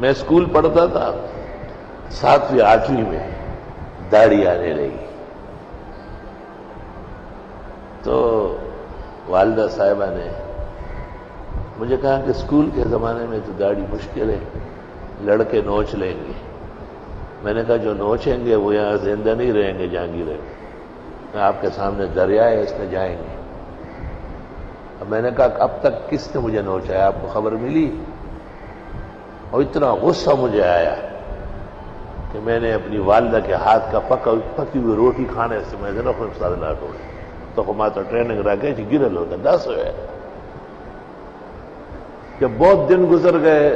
میں اسکول پڑھتا تھا، 7ویں 8ویں میں داڑھی آنے لگی، تو والدہ صاحبہ نے مجھے کہا کہ اسکول کے زمانے میں تو داڑھی مشکل ہے، لڑکے نوچ لیں گے۔ میں نے کہا جو نوچیں گے وہ یہاں زندہ نہیں رہیں گے جہانگیر ہے، میں آپ کے سامنے دریا ہے اس میں جائیں گے۔ اب میں نے کہا اب تک کس نے مجھے نوچا ہے، آپ کو خبر ملی؟ اور اتنا غصہ مجھے آیا کہ میں نے اپنی والدہ کے ہاتھ کا پکی ہوئی روٹی کھانے سے میں نے خود ساتھ لاٹ ہوئی تو ماتا ٹریننگ رکھے گرل ہوتا 10 ہوئے۔ جب بہت دن گزر گئے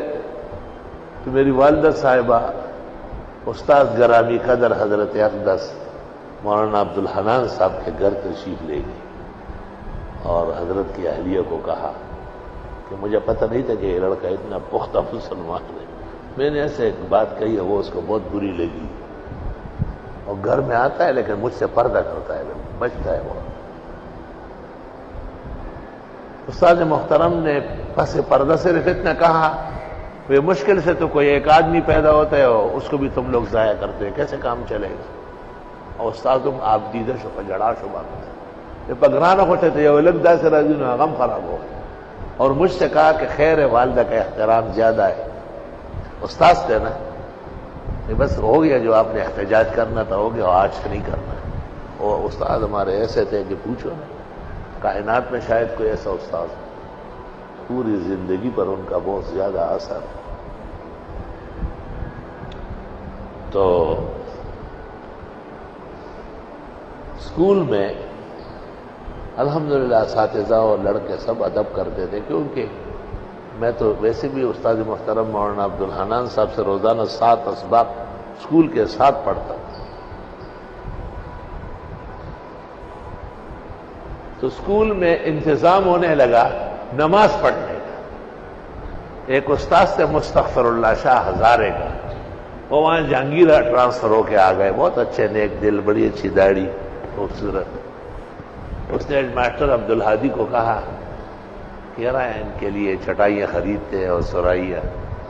تو میری والدہ صاحبہ استاد گرامی قدر حضرت اقدس مولانا عبدالحنان صاحب کے گھر تشریف لے گئی اور حضرت کی اہلیہ کو کہا کہ مجھے پتہ نہیں تھا کہ یہ لڑکا اتنا پختہ مسلمان ہے، میں نے ایسے ایک بات کہی ہے، وہ اس کو بہت بری لگی، اور گھر میں آتا ہے لیکن مجھ سے پردہ کرتا ہے، بچتا ہے وہ۔ استاد محترم نے پس پردہ صرف اتنا کہا وہ مشکل سے تو کوئی ایک آدمی پیدا ہوتا ہے اور اس کو بھی تم لوگ ضائع کرتے ہیں، کیسے کام چلے گا؟ اور استاد تم آپ دیدہ شو جڑا شو بات یہ پگرانا ہوتے تھے یہ الگ دا سے راضی نہ غم خراب ہو گیا، اور مجھ سے کہا کہ خیر ہے والدہ کا احترام زیادہ ہے، استاد سے نا بس ہو گیا جو آپ نے احتجاج کرنا تھا ہو گیا، اور آج سے نہیں کرنا ہے۔ اور استاد ہمارے ایسے تھے کہ پوچھو نا، کائنات میں شاید کوئی ایسا استاد ہو، پوری زندگی پر ان کا بہت زیادہ اثر۔ تو اسکول میں الحمدللہ اساتذہ اور لڑکے سب ادب کرتے تھے، کیونکہ میں تو ویسے بھی استاد محترم مولانا عبدالحنان صاحب سے روزانہ 7 اسباق اسکول کے ساتھ پڑھتا تھا۔ تو اسکول میں انتظام ہونے لگا نماز پڑھنے کا، ایک استاد سے مستغفر اللہ شاہ ہزارے کا، وہ وہاں جہانگیرہ ٹرانسفر ہو کے آ گئے، بہت اچھے نیک دل، بڑی اچھی داڑھی، خوبصورت۔ اس نے ہیڈ ماسٹر عبدالہادی کو کہا کہ یار ان کے لیے چٹائیاں خریدتے اور سرائیاں،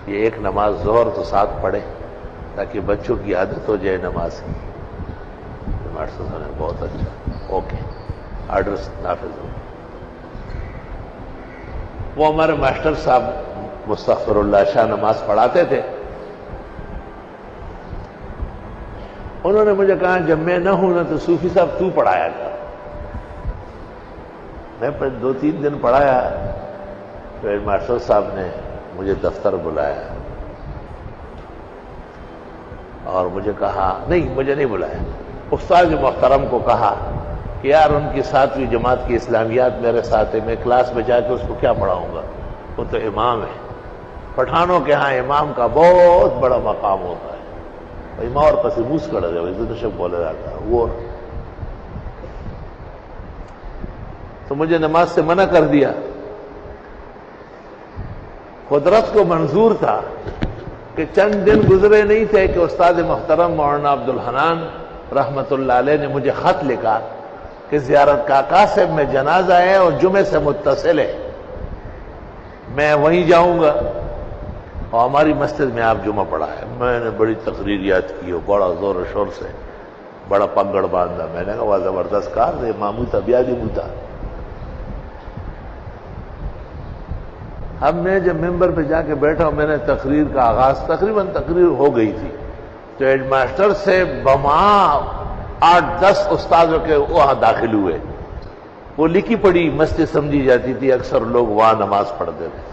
یہ ایک نماز ظہر تو ساتھ پڑھے تاکہ بچوں کی عادت ہو جائے نماز کی۔ ماسٹر صاحب نے بہت اچھا، اوکے، آرڈر نافذ ہو۔ وہ ہمارے ماسٹر صاحب مستغفر اللہ شاہ نماز پڑھاتے تھے، انہوں نے مجھے کہا جب میں نہ ہوں نا تو صوفی صاحب تو پڑھایا کر۔ میں 2-3 دن پڑھایا، تو ہیڈ ماسٹر صاحب نے مجھے دفتر بلایا اور مجھے کہا، نہیں مجھے نہیں بلایا، استاد محترم کو کہا کہ یار ان کی 7ویں جماعت کی اسلامیات میرے ساتھ ہے، میں کلاس میں جا کے اس کو کیا پڑھاؤں گا، وہ تو امام ہے، پٹھانوں کے ہاں امام کا بہت بڑا مقام ہوتا ہے، امام اور پسی موس کر دے وہ شب بولے جاتا ہے وہ۔ تو مجھے نماز سے منع کر دیا۔ قدرت کو منظور تھا کہ چند دن گزرے نہیں تھے کہ استاد محترم مولانا عبدالحنان رحمت اللہ علیہ نے مجھے خط لکھا کہ زیارت کاکا صاحب میں جنازہ ہے اور جمعے سے متصل ہے، میں وہیں جاؤں گا اور ہماری مسجد میں آپ جمعہ پڑھا ہے۔ میں نے بڑی تقریریات کی اور بڑا زور و شور سے بڑا پگڑ باندھا، میں نے کہا وہ زبردست کار دے مامو تھا بیادی موتا۔ اب میں جب ممبر پہ جا کے بیٹھا میں نے تقریر کا آغاز، تقریباً تقریر ہو گئی تھی، تو ہیڈ ماسٹر سے بما 8-10 استادوں کے وہاں داخل ہوئے، وہ لکھی پڑی مسجد سمجھی جاتی تھی، اکثر لوگ وہاں نماز پڑھتے تھے۔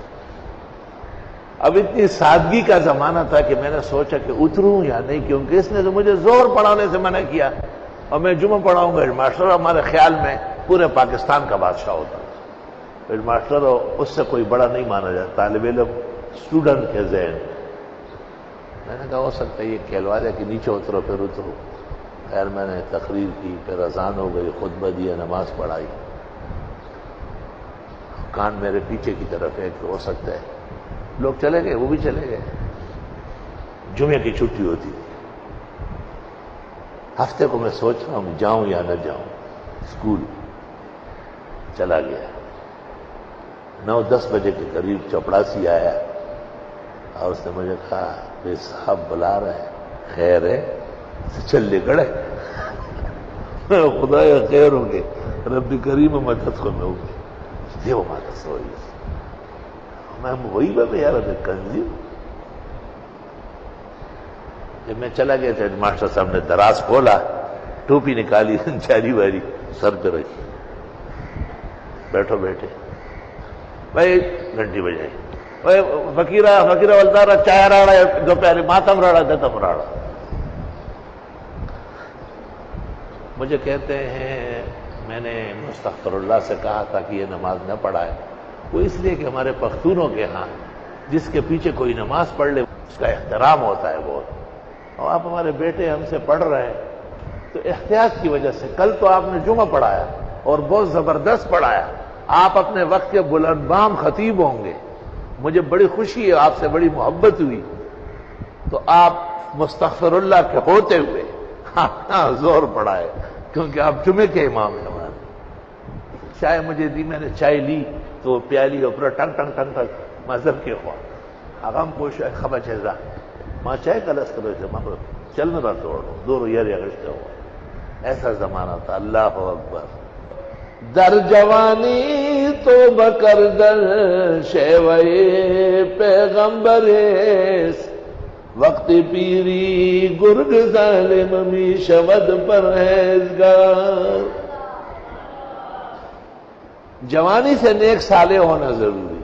اب اتنی سادگی کا زمانہ تھا کہ میں نے سوچا کہ اتروں یا نہیں، کیونکہ اس نے تو مجھے زور پڑھانے سے منع کیا اور میں جمعہ پڑھاؤں گا۔ ہیڈ ماسٹر ہمارے خیال میں پورے پاکستان کا بادشاہ ہوتا ہے، ہیڈ ماسٹر اس سے کوئی بڑا نہیں مانا جاتا، طالب علم اسٹوڈنٹ کے ذہن۔ میں نے کہا ہو سکتا ہے یہ کھیلوا دے کہ نیچے اترو پھر اترو۔ خیر میں نے تقریر کی، پھر اذان ہو گئی، خطبہ دیا، نماز پڑھائی، کان میرے پیچھے کی طرف ہے کہ ہو سکتا ہے لوگ چلے گئے، وہ بھی چلے گئے۔ جمعے کی چھٹی ہوتی تھی، ہفتے کو میں سوچ رہا ہوں جاؤں یا نہ جاؤں، اسکول چلا گیا۔ 9-10 بجے کے قریب چپڑاسی آیا، اور اس نے مجھے کہا بھائی صاحب بلا رہے ہیں، خیر ہے؟ چل نکڑے خدا یا خیر ہوگے رب کریم مدد کو میں ہوگی یہ وہ مدد ہوئی میں وہی میں یار کنزی جب میں چلا گیا تو ماسٹر صاحب نے دراز کھولا، ٹوپی نکالی، چاری واری سر پہ رکھی، بیٹھو بیٹھے بھائی گھنٹی بجائی، بھائی فقیرہ ولدارا چائے راڑا دوپہر ماتم راڑا دتم راڑا. مجھے کہتے ہیں میں نے مستغفر اللہ سے کہا تھا کہ یہ نماز نہ پڑھائے، وہ اس لیے کہ ہمارے پختونوں کے ہاں جس کے پیچھے کوئی نماز پڑھ لے اس کا احترام ہوتا ہے بہت، اور آپ ہمارے بیٹے ہم سے پڑھ رہے ہیں تو احتیاط کی وجہ سے. کل تو آپ نے جمعہ پڑھایا اور بہت زبردست پڑھایا، آپ اپنے وقت کے بلند بام خطیب ہوں گے، مجھے بڑی خوشی ہے، آپ سے بڑی محبت ہوئی، تو آپ مستغفر اللہ کے ہوتے ہوئے زور پڑھائے کیونکہ آپ جمعے کے امام ہیں ہمارے. چائے مجھے دی، میں نے چائے لی تو پیالی اوپر ٹنگ ٹنگ ٹنگ ٹنگ مذہب کے خواہ اغم پوش خبر چیزا ماں چائے کلس کرو چل نہ رہا توڑ دو یار اگست ہوا ایسا زمانہ تھا. اللہ اکبر. در جوانی تو بکر در شیوئے پیغمبریس وقت پیری گرگ ظالم می شود پرہیزگار. جوانی سے نیک صالح ہونا ضروری.